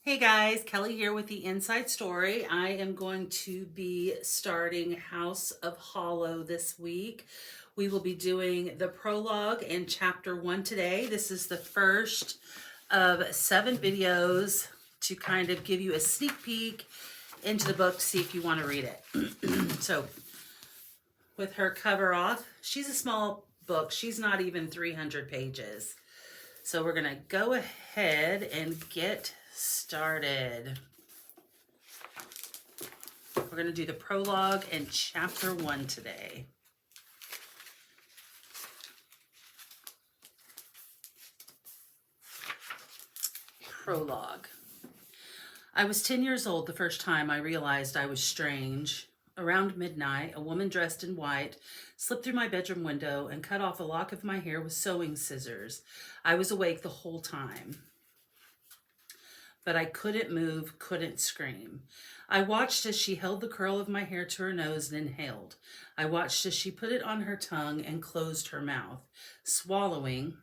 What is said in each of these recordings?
Hey guys, Kelly here with the Inside Story. I am going to be starting House of Hollow this week. We will be doing the prologue and chapter 1 today. This is the first of 7 videos to kind of give you a sneak peek into the book to see if you want to read it. So, with her cover off, she's a small book. She's not even 300 pages. So we're going to go ahead and get started. We're going to do the prologue and chapter 1 today. Prologue. I was 10 years old the first time I realized I was strange. Around midnight, a woman dressed in white slipped through my bedroom window and cut off a lock of my hair with sewing scissors. I was awake the whole time, but I couldn't move, couldn't scream. I watched as she held the curl of my hair to her nose and inhaled. I watched as she put it on her tongue and closed her mouth, swallowing.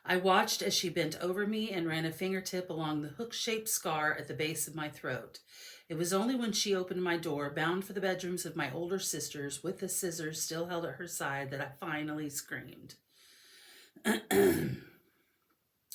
I watched as she bent over me and ran a fingertip along the hook-shaped scar at the base of my throat. It was only when she opened my door, bound for the bedrooms of my older sisters, with the scissors still held at her side, that I finally screamed.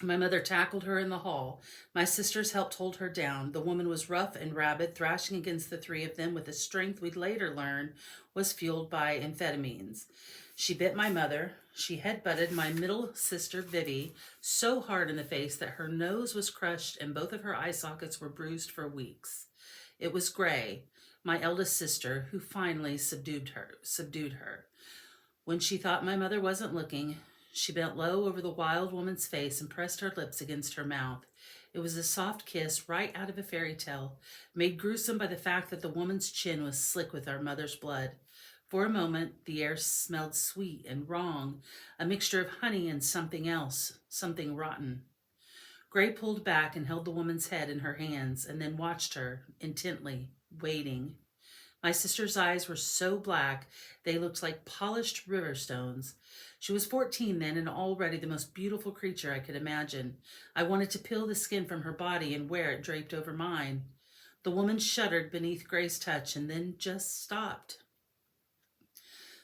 My mother tackled her in the hall. My sisters helped hold her down. The woman was rough and rabid, thrashing against the three of them with a strength we'd later learn was fueled by amphetamines. She bit my mother. She headbutted my middle sister, Vivi, so hard in the face that her nose was crushed and both of her eye sockets were bruised for weeks. It was Gray, my eldest sister, who finally subdued her. When she thought my mother wasn't looking, she bent low over the wild woman's face and pressed her lips against her mouth. It was a soft kiss right out of a fairy tale, made gruesome by the fact that the woman's chin was slick with our mother's blood. For a moment, the air smelled sweet and wrong, a mixture of honey and something else, something rotten. Gray pulled back and held the woman's head in her hands, and then watched her intently, waiting. My sister's eyes were so black they looked like polished river stones. She was 14 then and already the most beautiful creature I could imagine. I wanted to peel the skin from her body and wear it draped over mine. The woman shuddered beneath Gray's touch and then just stopped.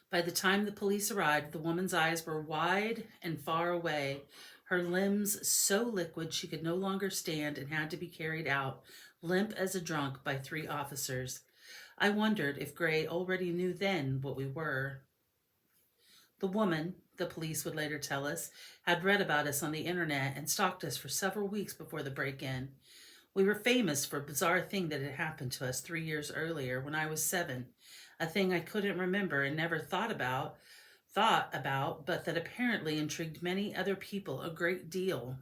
By the time the police arrived, the woman's eyes were wide and far away, her limbs so liquid she could no longer stand and had to be carried out, limp as a drunk, by 3 officers. I wondered if Gray already knew then what we were. The woman, the police would later tell us, had read about us on the internet and stalked us for several weeks before the break-in. We were famous for a bizarre thing that had happened to us 3 years earlier when I was 7, a thing I couldn't remember and never thought about, but that apparently intrigued many other people a great deal.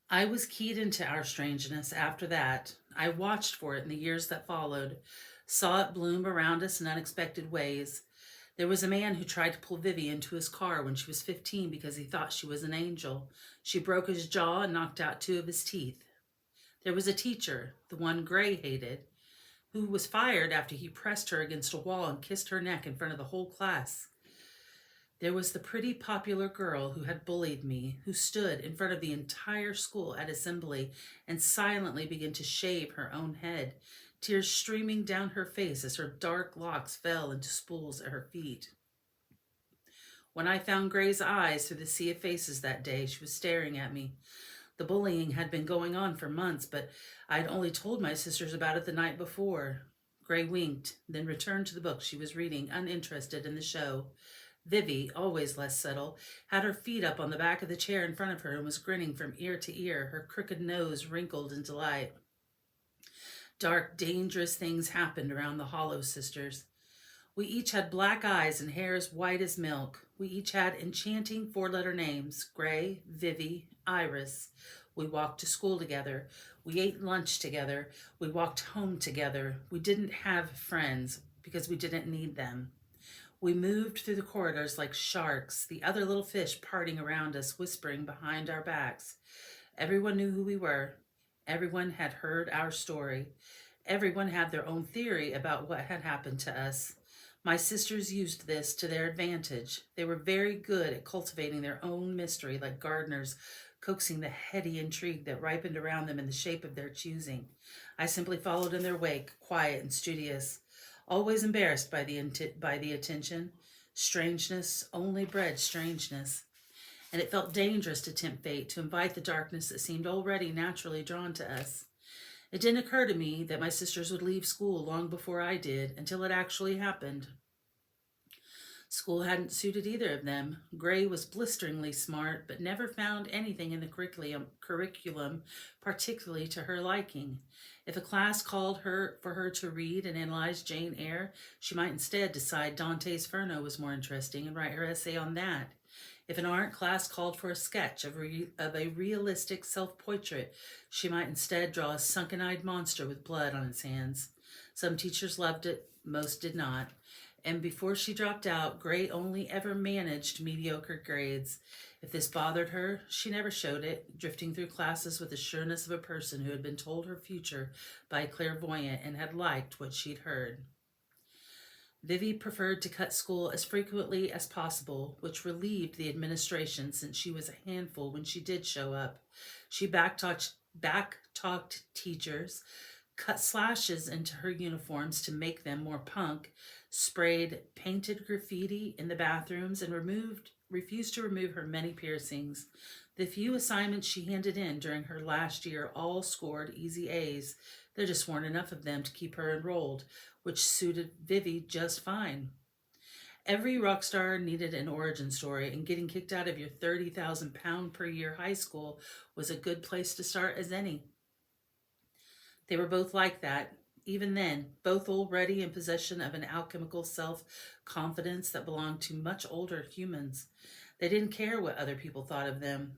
I was keyed into our strangeness after that. I watched for it in the years that followed, saw it bloom around us in unexpected ways. There was a man who tried to pull Vivi into his car when she was 15 because he thought she was an angel. She broke his jaw and knocked out 2 of his teeth. There was a teacher, the one Gray hated, who was fired after he pressed her against a wall and kissed her neck in front of the whole class. There was the pretty popular girl who had bullied me, who stood in front of the entire school at assembly and silently began to shave her own head, tears streaming down her face as her dark locks fell into spools at her feet. When I found Gray's eyes through the sea of faces that day, she was staring at me. The bullying had been going on for months, but I'd only told my sisters about it the night before. Gray winked, then returned to the book she was reading, uninterested in the show. Vivi, always less subtle, had her feet up on the back of the chair in front of her and was grinning from ear to ear, her crooked nose wrinkled in delight. Dark, dangerous things happened around the Hollow sisters. We each had black eyes and hair as white as milk. We each had enchanting 4-letter names: Gray, Vivi, Iris. We walked to school together. We ate lunch together. We walked home together. We didn't have friends because we didn't need them. We moved through the corridors like sharks, the other little fish parting around us, whispering behind our backs. Everyone knew who we were. Everyone had heard our story. Everyone had their own theory about what had happened to us. My sisters used this to their advantage. They were very good at cultivating their own mystery, like gardeners coaxing the heady intrigue that ripened around them in the shape of their choosing. I simply followed in their wake, quiet and studious, always embarrassed by the attention. Strangeness only bred strangeness, and it felt dangerous to tempt fate, to invite the darkness that seemed already naturally drawn to us. It didn't occur to me that my sisters would leave school long before I did, until it actually happened. School hadn't suited either of them. Gray was blisteringly smart, but never found anything in the curriculum particularly to her liking. If a class called her for her to read and analyze Jane Eyre, she might instead decide Dante's Inferno was more interesting and write her essay on that. If an art class called for a sketch of a realistic self-portrait, she might instead draw a sunken-eyed monster with blood on its hands. Some teachers loved it, most did not. And before she dropped out, Gray only ever managed mediocre grades. If this bothered her, she never showed it, drifting through classes with the sureness of a person who had been told her future by a clairvoyant and had liked what she'd heard. Vivi preferred to cut school as frequently as possible, which relieved the administration since she was a handful when she did show up. She backtalked teachers, cut slashes into her uniforms to make them more punk, sprayed painted graffiti in the bathrooms, and refused to remove her many piercings. The few assignments she handed in during her last year all scored easy A's. There just weren't enough of them to keep her enrolled, which suited Vivi just fine. Every rock star needed an origin story, and getting kicked out of your 30,000 pound per year high school was a good place to start as any. They were both like that. Even then, both already in possession of an alchemical self-confidence that belonged to much older humans. They didn't care what other people thought of them.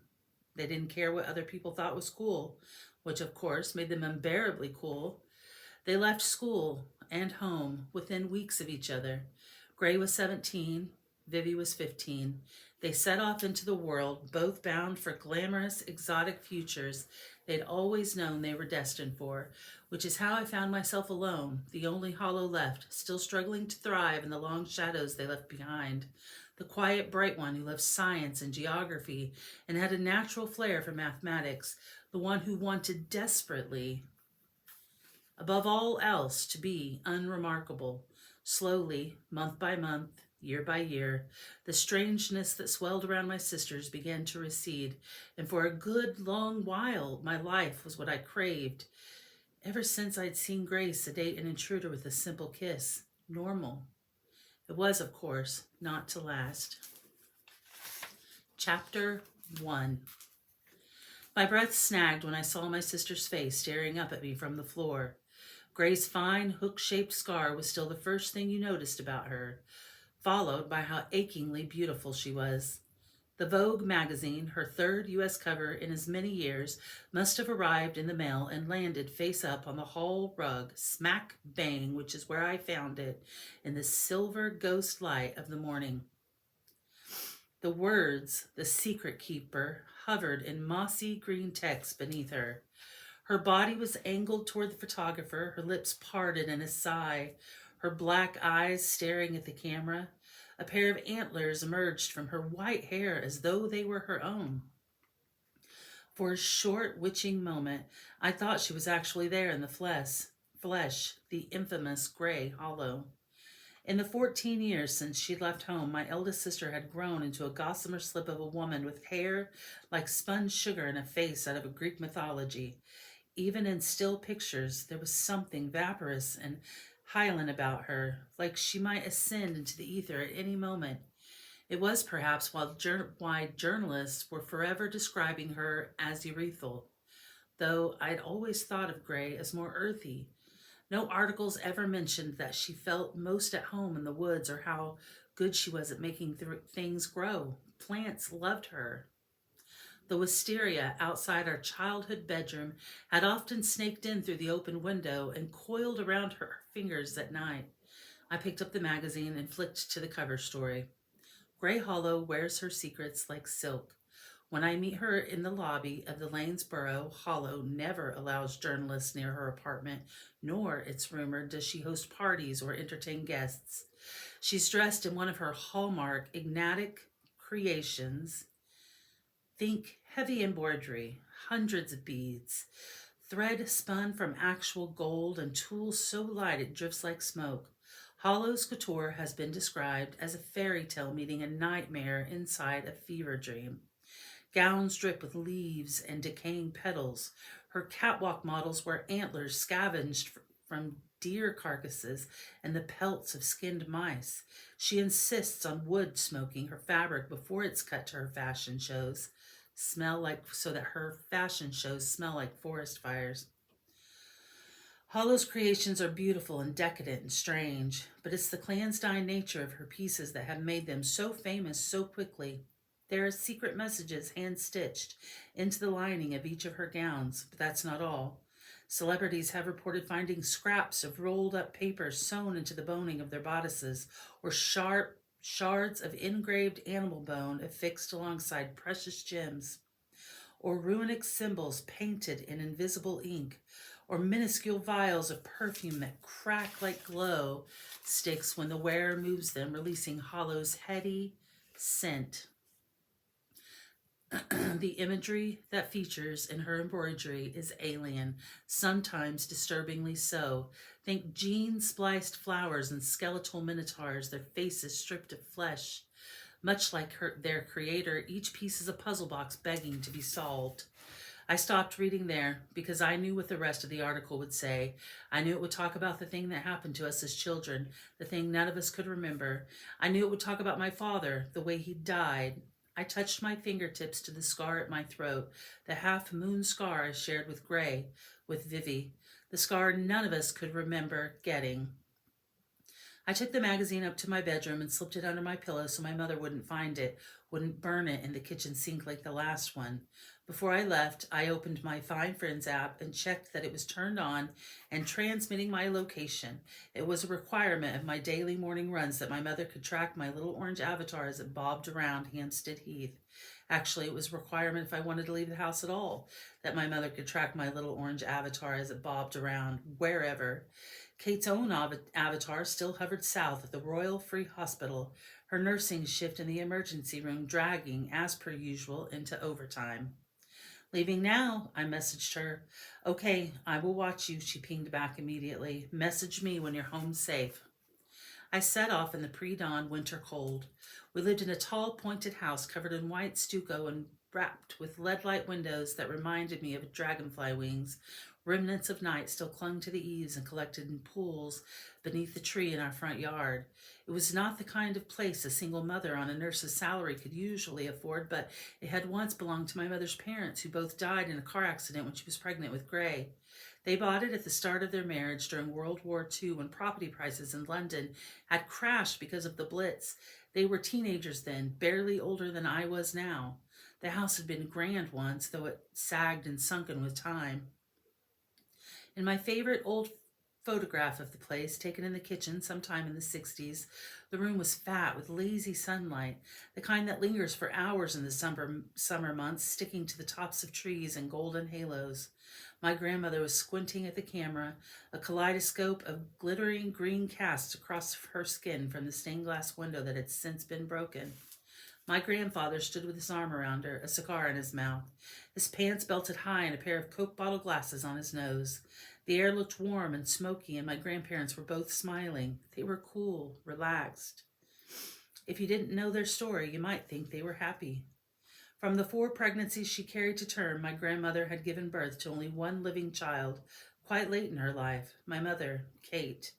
They didn't care what other people thought was cool, which of course made them unbearably cool. They left school and home within weeks of each other. Gray was 17, Vivi was 15. They set off into the world, both bound for glamorous, exotic futures they'd always known they were destined for, which is how I found myself alone, the only hollow left, still struggling to thrive in the long shadows they left behind. The quiet, bright one who loved science and geography and had a natural flair for mathematics, the one who wanted desperately, above all else, to be unremarkable. Slowly, month by month, year by year, the strangeness that swelled around my sisters began to recede, and for a good long while my life was what I craved. Ever since I'd seen Grace sedate an intruder with a simple kiss. Normal. It was, of course, not to last. Chapter 1. My breath snagged when I saw my sister's face staring up at me from the floor. Gray's fine, hook-shaped scar was still the first thing you noticed about her, followed by how achingly beautiful she was. The Vogue magazine, her third U.S. cover in as many years, must have arrived in the mail and landed face up on the hall rug, smack bang, which is where I found it, in the silver ghost light of the morning. The words, "The Secret Keeper," hovered in mossy green text beneath her. Her body was angled toward the photographer, her lips parted in a sigh, her black eyes staring at the camera. A pair of antlers emerged from her white hair as though they were her own. For a short, witching moment, I thought she was actually there in the flesh, the infamous Gray Hollow. In the 14 years since she'd left home, my eldest sister had grown into a gossamer slip of a woman with hair like spun sugar and a face out of a Greek mythology. Even in still pictures, there was something vaporous and Hylan about her, like she might ascend into the ether at any moment. It was perhaps why journalists were forever describing her as ethereal, though I'd always thought of Gray as more earthy. No articles ever mentioned that she felt most at home in the woods or how good she was at making things grow. Plants loved her. The wisteria outside our childhood bedroom had often snaked in through the open window and coiled around her fingers at night. I picked up the magazine and flicked to the cover story. Gray Hollow wears her secrets like silk. When I meet her in the lobby of the Lanesboro, Hollow never allows journalists near her apartment, nor, it's rumored, does she host parties or entertain guests. She's dressed in one of her hallmark Ignatic creations. Think heavy embroidery, hundreds of beads, thread spun from actual gold, and tools so light it drifts like smoke. Hollow's couture has been described as a fairy tale meeting a nightmare inside a fever dream. Gowns drip with leaves and decaying petals. Her catwalk models wear antlers scavenged from deer carcasses and the pelts of skinned mice. She insists on wood smoking her fabric before it's cut to her fashion shows. Smell like so that her fashion shows smell like forest fires. Hollow's creations are beautiful and decadent and strange, but it's the clandestine nature of her pieces that have made them so famous so quickly. There are secret messages hand stitched into the lining of each of her gowns, but that's not all. Celebrities have reported finding scraps of rolled up paper sewn into the boning of their bodices, or sharp shards of engraved animal bone affixed alongside precious gems, or runic symbols painted in invisible ink, or minuscule vials of perfume that crack like glow sticks when the wearer moves them, releasing Hollow's heady scent. The imagery that features in her embroidery is alien, sometimes disturbingly so. Think gene spliced flowers and skeletal minotaurs, their faces stripped of flesh. Much like their creator, each piece is a puzzle box begging to be solved. I stopped reading there because I knew what the rest of the article would say. I knew it would talk about the thing that happened to us as children, the thing none of us could remember. I knew it would talk about my father, the way he died. I touched my fingertips to the scar at my throat, the half-moon scar I shared with Gray, with Vivi, the scar none of us could remember getting. I took the magazine up to my bedroom and slipped it under my pillow so my mother wouldn't find it, wouldn't burn it in the kitchen sink like the last one. Before I left, I opened my Find Friends app and checked that it was turned on and transmitting my location. It was a requirement of my daily morning runs that my mother could track my little orange avatar as it bobbed around Hampstead Heath. Actually, it was a requirement if I wanted to leave the house at all, that my mother could track my little orange avatar as it bobbed around wherever. Kate's own avatar still hovered south at the Royal Free Hospital, her nursing shift in the emergency room dragging, as per usual, into overtime. Leaving now, I messaged her. Okay, I will watch you, she pinged back immediately. Message me when you're home safe. I set off in the pre-dawn winter cold. We lived in a tall, pointed house covered in white stucco and wrapped with lead-light windows that reminded me of dragonfly wings. Remnants of night still clung to the eaves and collected in pools beneath the tree in our front yard. It was not the kind of place a single mother on a nurse's salary could usually afford, but it had once belonged to my mother's parents, who both died in a car accident when she was pregnant with Gray. They bought it at the start of their marriage during World War II when property prices in London had crashed because of the Blitz. They were teenagers then, barely older than I was now. The house had been grand once, though it sagged and sunken with time. In my favorite old photograph of the place, taken in the kitchen sometime in the 60s, the room was fat with lazy sunlight, the kind that lingers for hours in the summer months, sticking to the tops of trees in golden halos. My grandmother was squinting at the camera, a kaleidoscope of glittering green casts across her skin from the stained glass window that had since been broken. My grandfather stood with his arm around her, a cigar in his mouth, his pants belted high and a pair of Coke bottle glasses on his nose. The air looked warm and smoky, and my grandparents were both smiling. They were cool, relaxed. If you didn't know their story, you might think they were happy. From the 4 pregnancies she carried to term, my grandmother had given birth to only one living child, quite late in her life, my mother, Kate.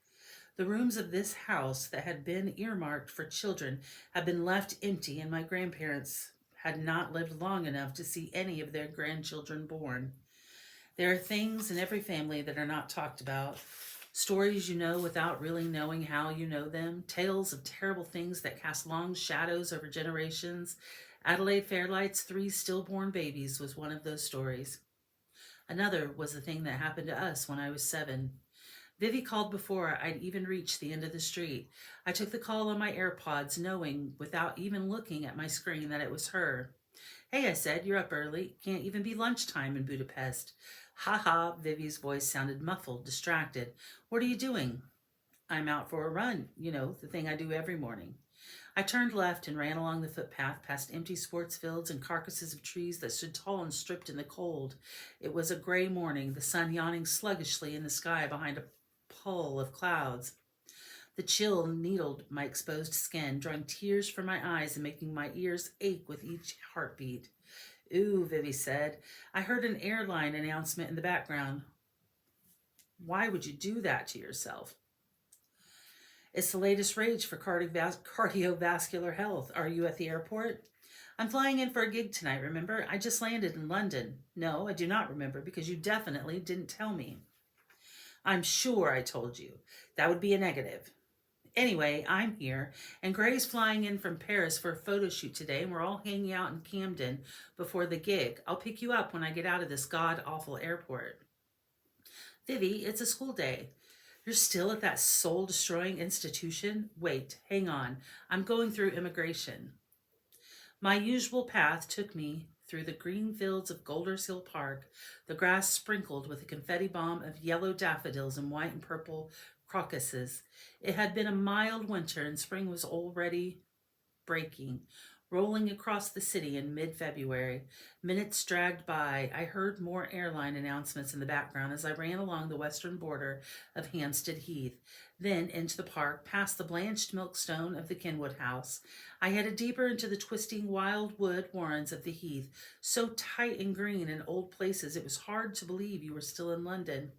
The rooms of this house that had been earmarked for children had been left empty, and my grandparents had not lived long enough to see any of their grandchildren born. There are things in every family that are not talked about. Stories you know without really knowing how you know them. Tales of terrible things that cast long shadows over generations. Adelaide Fairlight's 3 stillborn babies was one of those stories. Another was the thing that happened to us when I was 7. Vivi called before I'd even reached the end of the street. I took the call on my AirPods, knowing, without even looking at my screen, that it was her. Hey, I said, you're up early. Can't even be lunchtime in Budapest. Ha ha, Vivi's voice sounded muffled, distracted. What are you doing? I'm out for a run, the thing I do every morning. I turned left and ran along the footpath past empty sports fields and carcasses of trees that stood tall and stripped in the cold. It was a gray morning, the sun yawning sluggishly in the sky behind a pall of clouds. The chill needled my exposed skin, drawing tears from my eyes and making my ears ache with each heartbeat. Ooh, Vivi said. I heard an airline announcement in the background. Why would you do that to yourself? It's the latest rage for cardiovascular health. Are you at the airport? I'm flying in for a gig tonight, remember? I just landed in London. No, I do not remember because you definitely didn't tell me. I'm sure I told you. That would be a negative. Anyway, I'm here, and Gray's flying in from Paris for a photo shoot today, and we're all hanging out in Camden before the gig. I'll pick you up when I get out of this god-awful airport. Vivi, it's a school day. You're still at that soul-destroying institution? Wait, hang on. I'm going through immigration. My usual path took me through the green fields of Golders Hill Park, the grass sprinkled with a confetti bomb of yellow daffodils and white and purple crocuses. It had been a mild winter, and spring was already breaking, rolling across the city in mid-February. Minutes dragged by. I heard more airline announcements in the background as I ran along the western border of Hampstead Heath, then into the park, past the blanched milkstone of the Kenwood House. I headed deeper into the twisting wild wood warrens of the Heath, so tight and green in old places it was hard to believe you were still in London.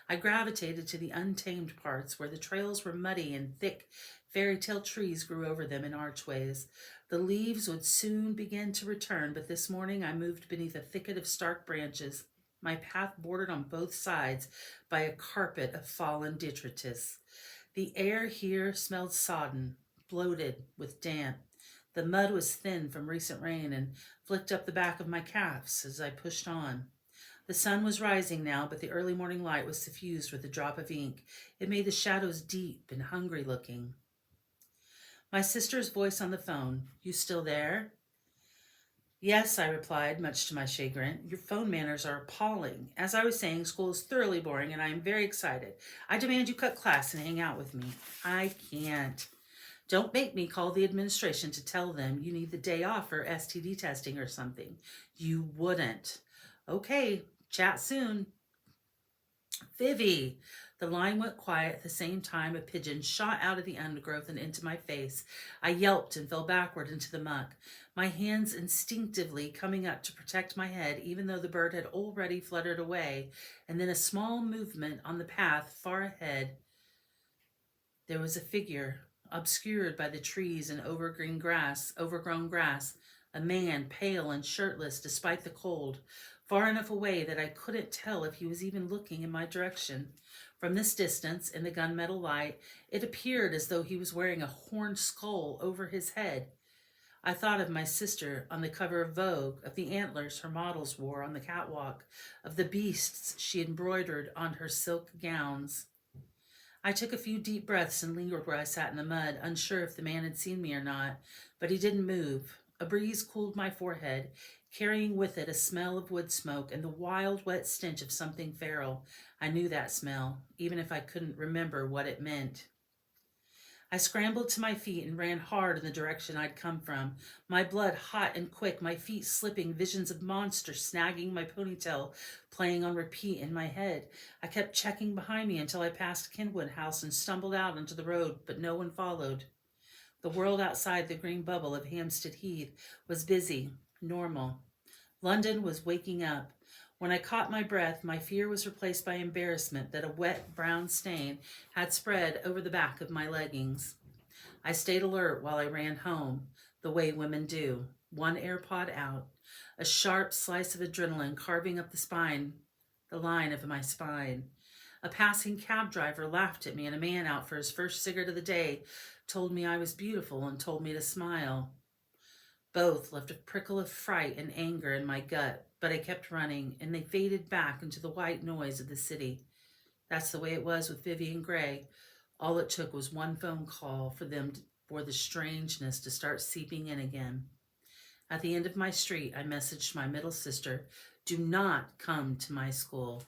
I gravitated to the untamed parts where the trails were muddy and thick fairy tale trees grew over them in archways. The leaves would soon begin to return, but this morning I moved beneath a thicket of stark branches, my path bordered on both sides by a carpet of fallen detritus. The air here smelled sodden, bloated with damp. The mud was thin from recent rain and flicked up the back of my calves as I pushed on. The sun was rising now, but the early morning light was suffused with a drop of ink. It made the shadows deep and hungry looking. My sister's voice on the phone. You still there? Yes, I replied, much to my chagrin. Your phone manners are appalling. As I was saying, school is thoroughly boring and I am very excited. I demand you cut class and hang out with me. I can't. Don't make me call the administration to tell them you need the day off for STD testing or something. You wouldn't. Okay, chat soon. Vivi. The line went quiet at the same time a pigeon shot out of the undergrowth and into my face. I yelped and fell backward into the muck, my hands instinctively coming up to protect my head, even though the bird had already fluttered away. And then a small movement on the path far ahead. There was a figure, obscured by the trees and overgrown grass, a man, pale and shirtless despite the cold, far enough away that I couldn't tell if he was even looking in my direction. From this distance, in the gunmetal light, it appeared as though he was wearing a horned skull over his head. I thought of my sister on the cover of Vogue, of the antlers her models wore on the catwalk, of the beasts she embroidered on her silk gowns. I took a few deep breaths and lingered where I sat in the mud, unsure if the man had seen me or not, but he didn't move. A breeze cooled my forehead, carrying with it a smell of wood smoke and the wild, wet stench of something feral. I knew that smell, even if I couldn't remember what it meant. I scrambled to my feet and ran hard in the direction I'd come from, my blood hot and quick, my feet slipping, visions of monsters snagging my ponytail, playing on repeat in my head. I kept checking behind me until I passed Kenwood House and stumbled out onto the road, but no one followed. The world outside the green bubble of Hampstead Heath was busy, normal. London was waking up. When I caught my breath, my fear was replaced by embarrassment that a wet brown stain had spread over the back of my leggings. I stayed alert while I ran home, the way women do, one AirPod out, a sharp slice of adrenaline carving up the line of my spine. A passing cab driver laughed at me, and a man out for his first cigarette of the day told me I was beautiful and told me to smile. Both left a prickle of fright and anger in my gut, but I kept running, and they faded back into the white noise of the city. That's the way it was with Vivian Gray. All it took was one phone call for the strangeness to start seeping in again. At the end of my street, I messaged my middle sister, "Do not come to my school."